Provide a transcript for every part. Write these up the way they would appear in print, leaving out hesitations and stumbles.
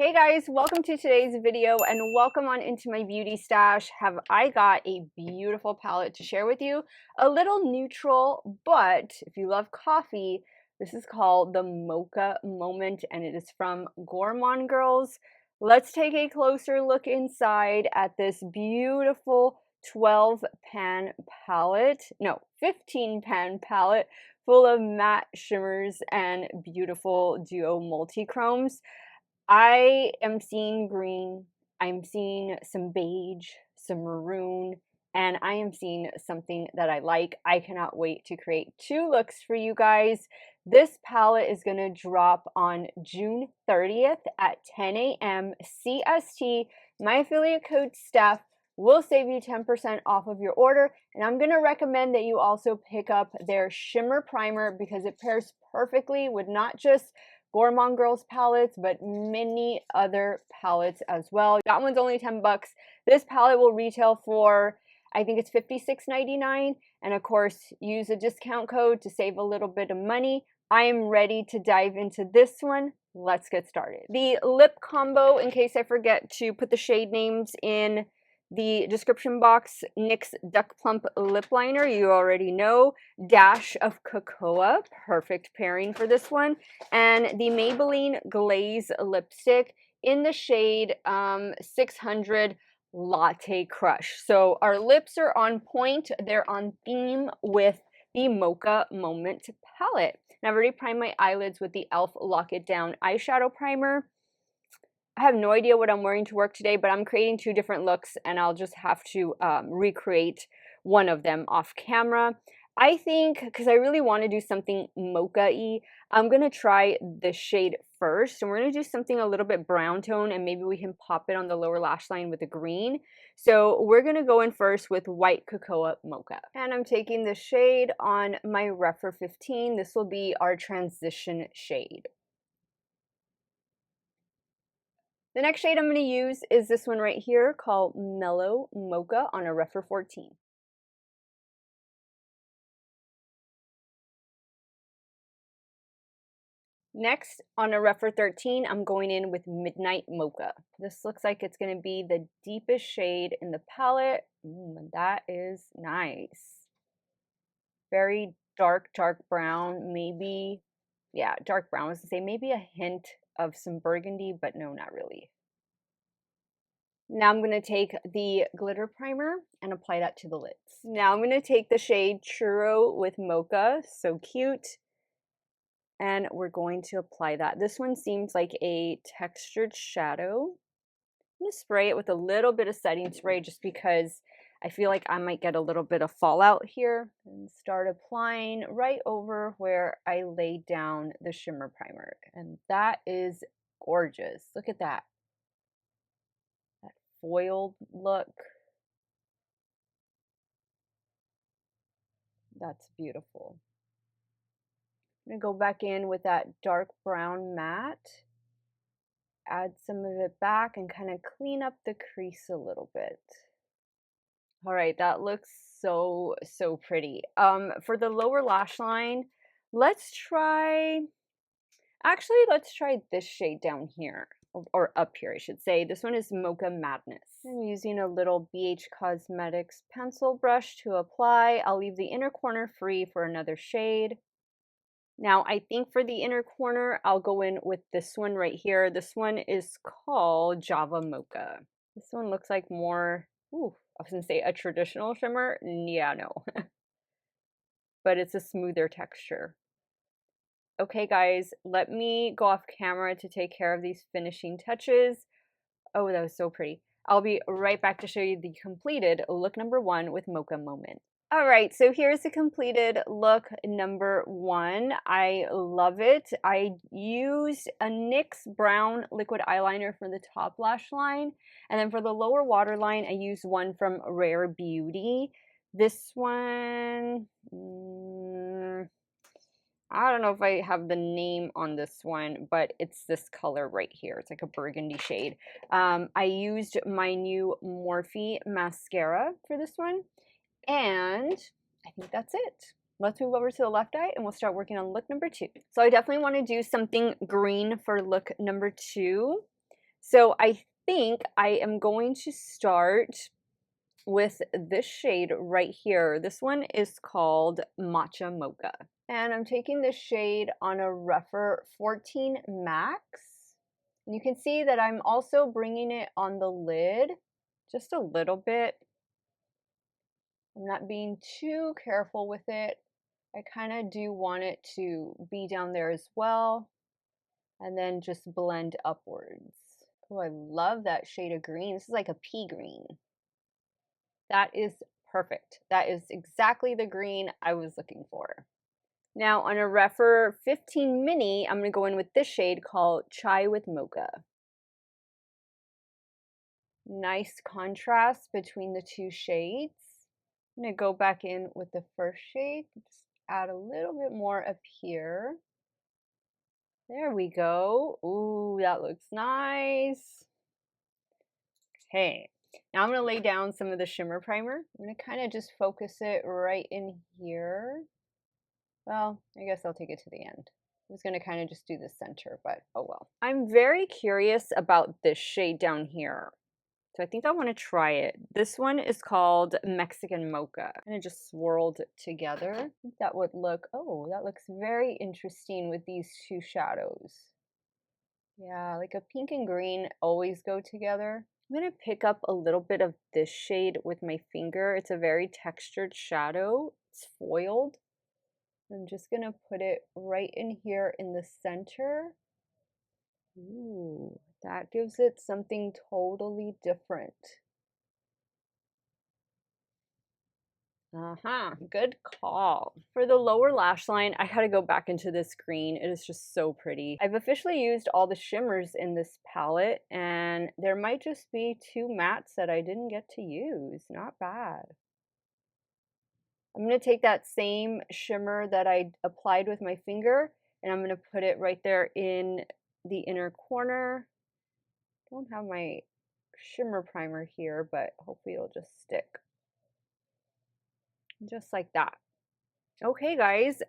Hey guys, welcome to today's video and welcome on into my beauty stash. Have I got a beautiful palette to share with you. A little neutral, but if you love coffee, this is called the Mocha Moment and it is from Gourmande Girls. Let's take a closer look inside at this beautiful 12 pan palette, no, 15 pan palette full of matte shimmers and beautiful duo multi-chromes. I am seeing green, I'm seeing some beige, some maroon, and I am seeing something that I like. I cannot wait to create two looks for you guys. This palette is going to drop on June 30th at 10 a.m. CST. My affiliate code Steff will save you 10% off of your order, and I'm going to recommend that you also pick up their shimmer primer because it pairs perfectly with not just Gourmande Girls palettes, but many other palettes as well. That one's only 10 bucks. This palette will retail for, I think it's $56.99. And of course, use a discount code to save a little bit of money. I am ready to dive into this one. Let's get started. The lip combo, in case I forget to put the shade names in the description box, NYX Duck Plump Lip Liner, you already know. Dash of Cocoa, perfect pairing for this one. And the Maybelline Glaze Lipstick in the shade 600 Latte Crush. So our lips are on point. They're on theme with the Mocha Moment palette. And I've already primed my eyelids with the e.l.f. Lock It Down eyeshadow primer. I have no idea what I'm wearing to work today, but I'm creating two different looks and I'll just have to recreate one of them off camera. I think, because I really want to do something mocha-y, I'm going to try the shade first. And we're going to do something a little bit brown tone and maybe we can pop it on the lower lash line with a green. So we're going to go in first with White Cocoa Mocha. And I'm taking the shade on my Refer 15. This will be our transition shade. The next shade I'm going to use is this one right here called Mellow Mocha on a Refer 14. Next, on a Refer 13, I'm going in with Midnight Mocha. This looks like it's going to be the deepest shade in the palette. That is nice. Very dark brown, maybe, yeah, dark brown. I was going to say maybe a hint of some burgundy, but no, not really. Now I'm going to take the glitter primer and apply that to the lids. Now I'm going to take the shade Churro with Mocha, so cute, and we're going to apply that. This one seems like a textured shadow. I'm going to spray it with a little bit of setting spray just because I feel like I might get a little bit of fallout here, and start applying right over where I laid down the shimmer primer. And that is gorgeous. Look at that. Foiled look. That's beautiful. I'm going to go back in with that dark brown matte, add some of it back and kind of clean up the crease a little bit. All right, that looks so pretty. For the lower lash line, let's try this shade down here. Or up here, I should say. This one is Mocha Madness. I'm using a little BH Cosmetics pencil brush to apply. I'll leave the inner corner free for another shade. Now, I think for the inner corner, I'll go in with this one right here. This one is called Java Mocha. This one looks like more, I was going to say a traditional shimmer. Yeah, no. But it's a smoother texture. Okay, guys, let me go off camera to take care of these finishing touches. Oh, that was so pretty. I'll be right back to show you the completed look number 1 with Mocha Moment. All right, so here's the completed look number 1. I love it. I used a NYX brown liquid eyeliner for the top lash line. And then for the lower waterline, I used one from Rare Beauty. This one, I don't know if I have the name on this one, but it's this color right here. It's like a burgundy shade. I used my new Morphe mascara for this one. And I think that's it. Let's move over to the left eye and we'll start working on look number 2. So I definitely want to do something green for look number 2. So I think I am going to start with this shade right here. This one is called Matcha Mocha. And I'm taking this shade on a rougher 14 Max. And you can see that I'm also bringing it on the lid just a little bit. I'm not being too careful with it. I kind of do want it to be down there as well. And then just blend upwards. Oh, I love that shade of green. This is like a pea green. That is perfect. That is exactly the green I was looking for. Now on a rougher 15 mini, I'm going to go in with this shade called Chai with Mocha. Nice contrast between the two shades. I'm going to go back in with the first shade. Just add a little bit more up here. There we go. Ooh, that looks nice. Okay, now I'm going to lay down some of the shimmer primer. I'm going to kind of just focus it right in here. Well, I guess I'll take it to the end. I was going to kind of just do the center, but oh well. I'm very curious about this shade down here. So I think I want to try it. This one is called Mexican Mocha. And it just swirled together. I think that would look, oh, that looks very interesting with these two shadows. Yeah, like a pink and green always go together. I'm going to pick up a little bit of this shade with my finger. It's a very textured shadow. It's foiled. I'm just going to put it right in here in the center. Ooh, that gives it something totally different. Good call. For the lower lash line, I had to go back into this green. It is just so pretty. I've officially used all the shimmers in this palette, and there might just be 2 mattes that I didn't get to use. Not bad. I'm going to take that same shimmer that I applied with my finger, and I'm going to put it right there in the inner corner. Don't have my shimmer primer here, but hopefully it'll just stick. Just like that. Okay, guys,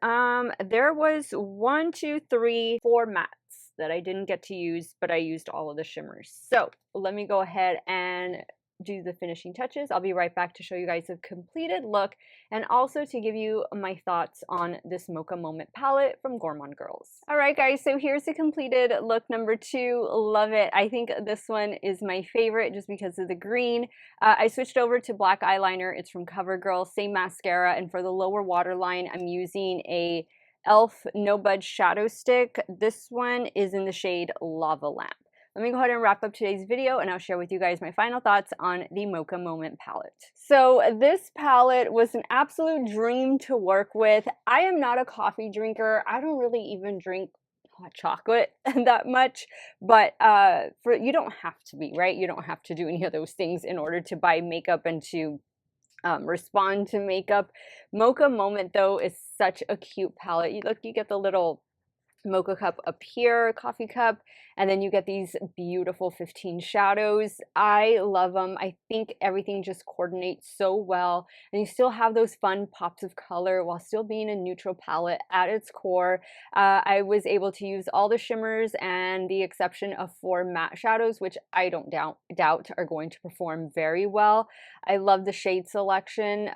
there was 1, 2, 3, 4 mattes that I didn't get to use, but I used all of the shimmers. So let me go ahead and do the finishing touches. I'll be right back to show you guys a completed look and also to give you my thoughts on this Mocha Moment palette from Gourmande Girls. All right, guys, so here's the completed look number 2. Love it. I think this one is my favorite just because of the green. I switched over to black eyeliner. It's from CoverGirl, same mascara, and for the lower waterline, I'm using a e.l.f. No Budge Shadow Stick. This one is in the shade Lava Lamp. Let me go ahead and wrap up today's video and I'll share with you guys my final thoughts on the Mocha Moment palette. So this palette was an absolute dream to work with. I am not a coffee drinker. I don't really even drink hot chocolate that much, but you don't have to be, right? You don't have to do any of those things in order to buy makeup and to respond to makeup. Mocha Moment, though, is such a cute palette. You get the little mocha cup up here, coffee cup, and then you get these beautiful 15 shadows. I love them. I think everything just coordinates so well, and you still have those fun pops of color while still being a neutral palette at its core. I was able to use all the shimmers and the exception of 4 matte shadows, which I don't doubt are going to perform very well. I love the shade selection.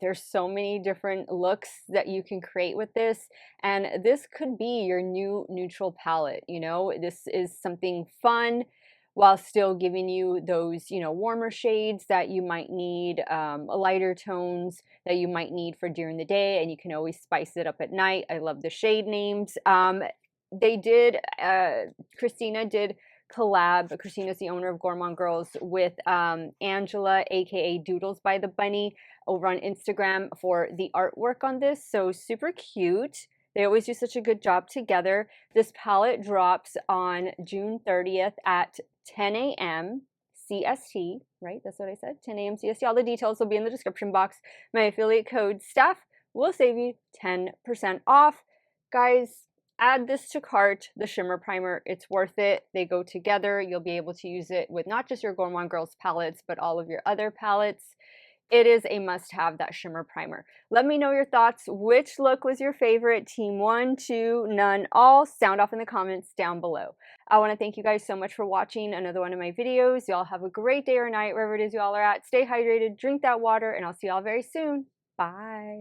There's so many different looks that you can create with this, and this could be your new neutral palette. You know, this is something fun while still giving you those, warmer shades that you might need, lighter tones that you might need for during the day, and you can always spice it up at night. I love the shade names. Christina did collab. Christina's the owner of Gourmande Girls with Angela, aka Doodles by the Bunny, over on Instagram for the artwork on this. So super cute. They always do such a good job together. This palette drops on June 30th at 10 a.m. CST, right? That's what I said, 10 a.m. CST. All the details will be in the description box. My affiliate code Steff will save you 10% off. Guys, add this to cart, the shimmer primer. It's worth it. They go together. You'll be able to use it with not just your Gourmande Girls palettes, but all of your other palettes. It is a must-have, that shimmer primer. Let me know your thoughts. Which look was your favorite? Team 1, 2, none, all? Sound off in the comments down below. I want to thank you guys so much for watching another one of my videos. Y'all have a great day or night wherever it is y'all are at. Stay hydrated, drink that water, and I'll see y'all very soon. Bye.